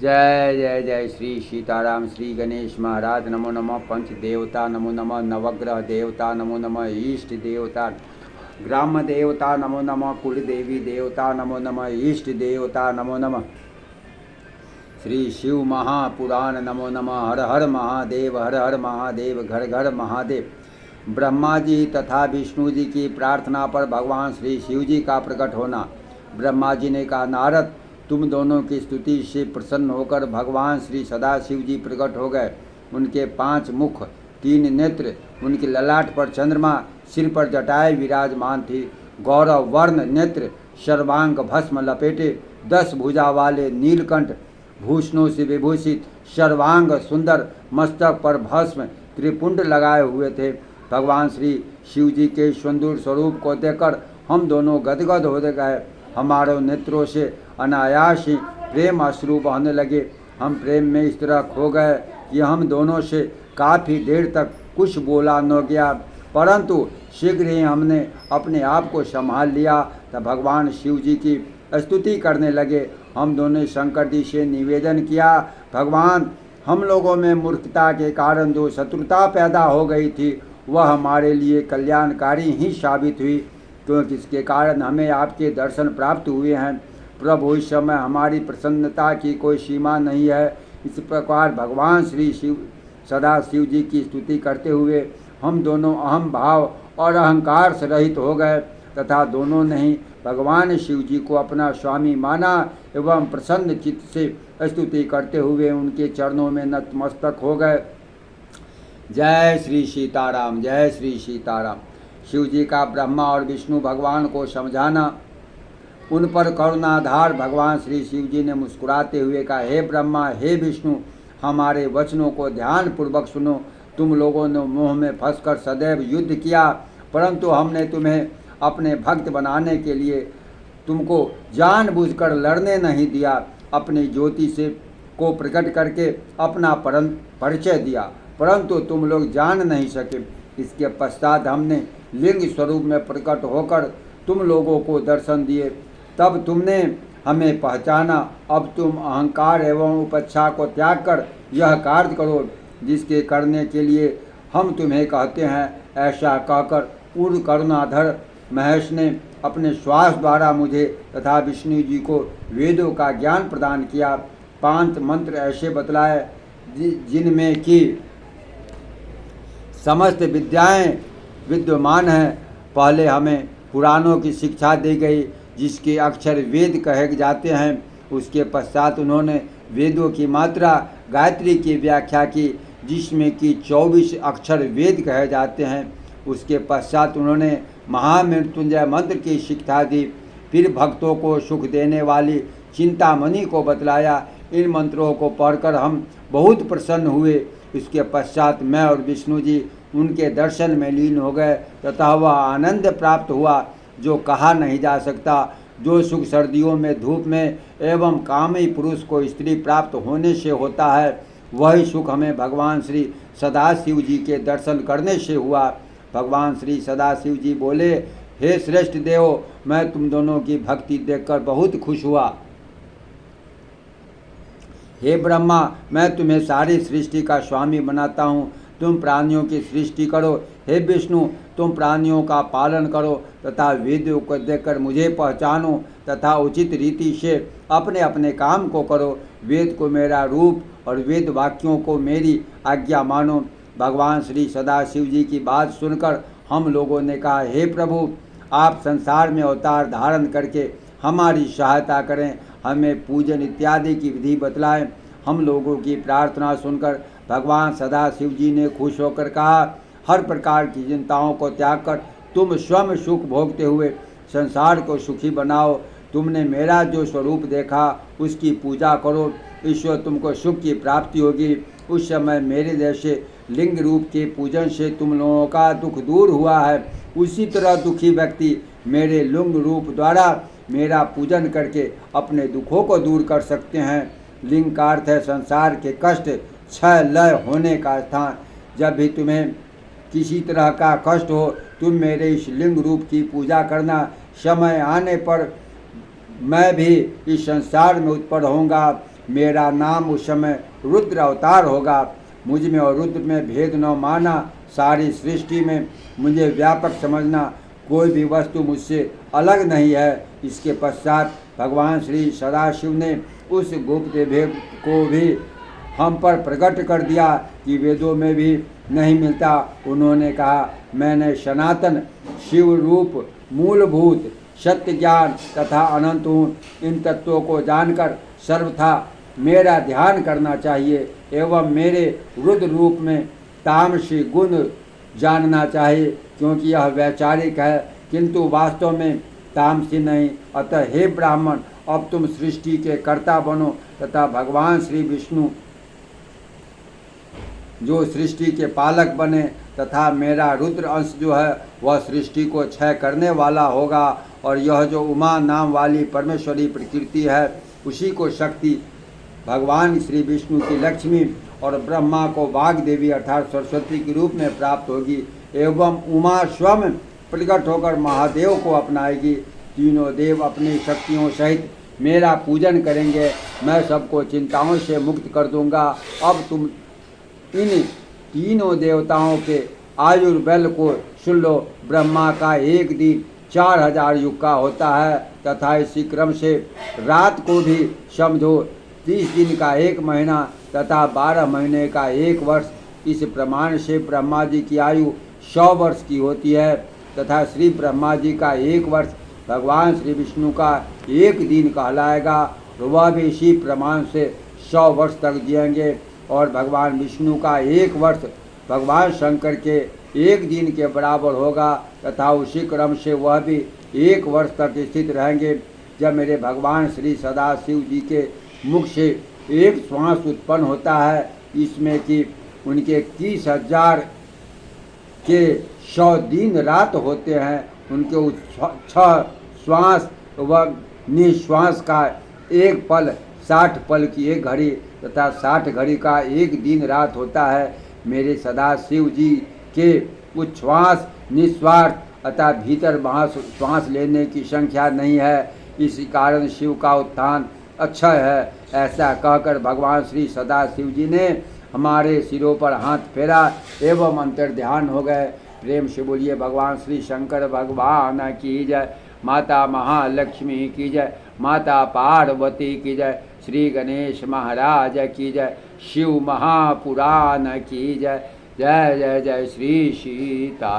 जय जय जय श्री सीताराम। श्री गणेश महाराज नमो नमः। पंच देवता नमो नमः। नवग्रह देवता नमो नमः। इष्ट देवता, ग्राम देवता नमो नमः। कुल देवी देवता नमो नमः। इष्ट देवता नमो नमः। श्री शिव महापुराण नमो नमः। हर हर महादेव, हर हर महादेव, घर घर महादेव। ब्रह्मा जी तथा विष्णु जी की प्रार्थना पर भगवान श्री शिव जी का प्रकट होना। ब्रह्मा जी ने कहा, नारद, तुम दोनों की स्तुति से प्रसन्न होकर भगवान श्री सदाशिव जी प्रकट हो गए। उनके 5 मुख, 3 नेत्र, उनके ललाट पर चंद्रमा, सिर पर जटाएं विराजमान थी। गौरव वर्ण नेत्र, सर्वांग भस्म लपेटे, 10 भुजा वाले नीलकंठ, भूषणों से विभूषित, सर्वांग सुंदर, मस्तक पर भस्म त्रिपुंड लगाए हुए थे। भगवान श्री शिव जी के सुंदर स्वरूप को देखकर हम दोनों गदगद हो गए। हमारे नेत्रों से अनायास ही प्रेम अश्रु बहने लगे। हम प्रेम में इस तरह खो गए कि हम दोनों से काफ़ी देर तक कुछ बोला न गया, परंतु शीघ्र ही हमने अपने आप को संभाल लिया। तब भगवान शिव जी की स्तुति करने लगे। हम दोनों ने शंकर जी से निवेदन किया, भगवान, हम लोगों में मूर्खता के कारण जो शत्रुता पैदा हो गई थी वह हमारे लिए कल्याणकारी ही साबित हुई, क्योंकि इसके कारण हमें आपके दर्शन प्राप्त हुए हैं। प्रभु, इस समय हमारी प्रसन्नता की कोई सीमा नहीं है। इस प्रकार भगवान श्री शिव सदाशिव जी की स्तुति करते हुए हम दोनों अहम भाव और अहंकार से रहित हो गए तथा दोनों ने ही भगवान शिव जी को अपना स्वामी माना एवं प्रसन्न चित्त से स्तुति करते हुए उनके चरणों में नतमस्तक हो गए। जय श्री सीताराम, जय श्री सीताराम। शिव जी का ब्रह्मा और विष्णु भगवान को समझाना। उन पर करुणाधार भगवान श्री शिव जी ने मुस्कुराते हुए कहा, हे ब्रह्मा, हे विष्णु, हमारे वचनों को ध्यान पूर्वक सुनो। तुम लोगों ने मोह में फंसकर सदैव युद्ध किया, परंतु हमने तुम्हें अपने भक्त बनाने के लिए तुमको जानबूझकर लड़ने नहीं दिया। अपनी ज्योति से को प्रकट करके अपना परिचय दिया, परंतु तुम लोग जान नहीं सके। इसके पश्चात हमने लिंग स्वरूप में प्रकट होकर तुम लोगों को दर्शन दिए, तब तुमने हमें पहचाना। अब तुम अहंकार एवं उपेक्षा को त्याग कर यह कार्य करो जिसके करने के लिए हम तुम्हें कहते हैं। ऐसा कहकर पूर्ण करुणाधर महेश ने अपने श्वास द्वारा मुझे तथा विष्णु जी को वेदों का ज्ञान प्रदान किया। 5 मंत्र ऐसे बतलाए जिनमें कि समस्त विद्याएं विद्यमान हैं। पहले हमें पुराणों की शिक्षा दी गई जिसके अक्षर वेद कहे जाते हैं। उसके पश्चात उन्होंने वेदों की मात्रा गायत्री की व्याख्या की जिसमें कि 24 अक्षर वेद कहे जाते हैं। उसके पश्चात उन्होंने महामृत्युंजय मंत्र की शिक्षा दी। फिर भक्तों को सुख देने वाली चिंतामणि को बतलाया। इन मंत्रों को पढ़कर हम बहुत प्रसन्न हुए। इसके पश्चात मैं और विष्णु जी उनके दर्शन में लीन हो गए तथा वह आनंद प्राप्त हुआ जो कहा नहीं जा सकता। जो सुख सर्दियों में धूप में एवं कामी पुरुष को स्त्री प्राप्त होने से होता है, वही सुख हमें भगवान श्री सदाशिव जी के दर्शन करने से हुआ। भगवान श्री सदाशिव जी बोले, हे श्रेष्ठ देव, मैं तुम दोनों की भक्ति देखकर बहुत खुश हुआ। हे ब्रह्मा, मैं तुम्हें सारी सृष्टि का स्वामी बनाता हूँ, तुम प्राणियों की सृष्टि करो। हे विष्णु, तुम प्राणियों का पालन करो तथा वेदों को देखकर मुझे पहचानो तथा उचित रीति से अपने अपने काम को करो। वेद को मेरा रूप और वेद वाक्यों को मेरी आज्ञा मानो। भगवान श्री सदाशिव जी की बात सुनकर हम लोगों ने कहा, हे प्रभु, आप संसार में अवतार धारण करके हमारी सहायता करें, हमें पूजन इत्यादि की विधि बतलाएं। हम लोगों की प्रार्थना सुनकर भगवान सदाशिव जी ने खुश होकर कहा, हर प्रकार की चिंताओं को त्याग कर तुम स्वयं सुख भोगते हुए संसार को सुखी बनाओ। तुमने मेरा जो स्वरूप देखा उसकी पूजा करो, ईश्वर तुमको सुख की प्राप्ति होगी। उस समय मेरे जैसे लिंग रूप के पूजन से तुम लोगों का दुख दूर हुआ है। उसी तरह दुखी व्यक्ति मेरे लिंग रूप द्वारा मेरा पूजन करके अपने दुखों को दूर कर सकते हैं। लिंग का अर्थ है संसार के कष्ट, क्षय लय होने का स्थान। जब भी तुम्हें किसी तरह का कष्ट हो, तुम मेरे इस लिंग रूप की पूजा करना। समय आने पर मैं भी इस संसार में उत्पन्न होऊंगा। मेरा नाम उस समय रुद्र अवतार होगा। मुझ में और रुद्र में भेद न माना, सारी सृष्टि में मुझे व्यापक समझना, कोई भी वस्तु मुझसे अलग नहीं है। इसके पश्चात भगवान श्री सदाशिव ने उस गुप्त भेद को भी हम पर प्रकट कर दिया कि वेदों में भी नहीं मिलता। उन्होंने कहा, मैंने सनातन शिव रूप मूलभूत सत्य ज्ञान तथा अनंत हूँ। इन तत्वों को जानकर सर्वथा मेरा ध्यान करना चाहिए एवं मेरे रुद्र रूप में तामसी गुण जानना चाहिए, क्योंकि यह वैचारिक है किंतु वास्तव में तामसी नहीं। अतः हे ब्राह्मण, अब तुम सृष्टि के कर्ता बनो तथा भगवान श्री विष्णु जो सृष्टि के पालक बने तथा मेरा रुद्र अंश जो है वह सृष्टि को क्षय करने वाला होगा। और यह जो उमा नाम वाली परमेश्वरी प्रकृति है उसी को शक्ति भगवान श्री विष्णु की लक्ष्मी और ब्रह्मा को वाग देवी अर्थात सरस्वती के रूप में प्राप्त होगी एवं उमा स्वयं प्रकट होकर महादेव को अपनाएगी। तीनों देव अपनी शक्तियों सहित मेरा पूजन करेंगे। मैं सबको चिंताओं से मुक्त कर दूंगा। अब तुम इन तीनों देवताओं के आयुर्बल को सुन लो। ब्रह्मा का एक दिन 4000 युग का होता है तथा इसी क्रम से रात को भी समझो 30 दिन का 1 महीना तथा 12 महीने का 1 वर्ष। इस प्रमाण से ब्रह्मा जी की आयु 100 वर्ष की होती है तथा श्री ब्रह्मा जी का 1 वर्ष भगवान श्री विष्णु का 1 दिन कहलाएगा। वह भी इसी प्रमाण से 100 वर्ष तक जिएंगे और भगवान विष्णु का 1 वर्ष भगवान शंकर के 1 दिन के बराबर होगा तथा उसी क्रम से वह भी 1 वर्ष तक स्थित रहेंगे। जब मेरे भगवान श्री सदाशिव जी के मुख से एक श्वास उत्पन्न होता है, इसमें कि उनके 21,000 के 100 दिन रात होते हैं। उनके उस 6 श्वास व निश्वास का 1 पल 60 पल की 1 घड़ी तथा 60 घड़ी का 1 दिन रात होता है। मेरे सदाशिव जी के उच्छ्वास निस्वार्थ अतः भीतर श्वास लेने की संख्या नहीं है। इसी कारण शिव का उत्थान अच्छा है। ऐसा कहकर भगवान श्री सदाशिव जी ने हमारे सिरों पर हाथ फेरा एवं अंतर ध्यान हो गए। प्रेम से बोलिए भगवान श्री शंकर भगवान की जय, माता महालक्ष्मी की जय, माता पार्वती की जय, श्री गणेश महाराज की जय, शिव महापुराण की जय। जय जय जय श्री सीता।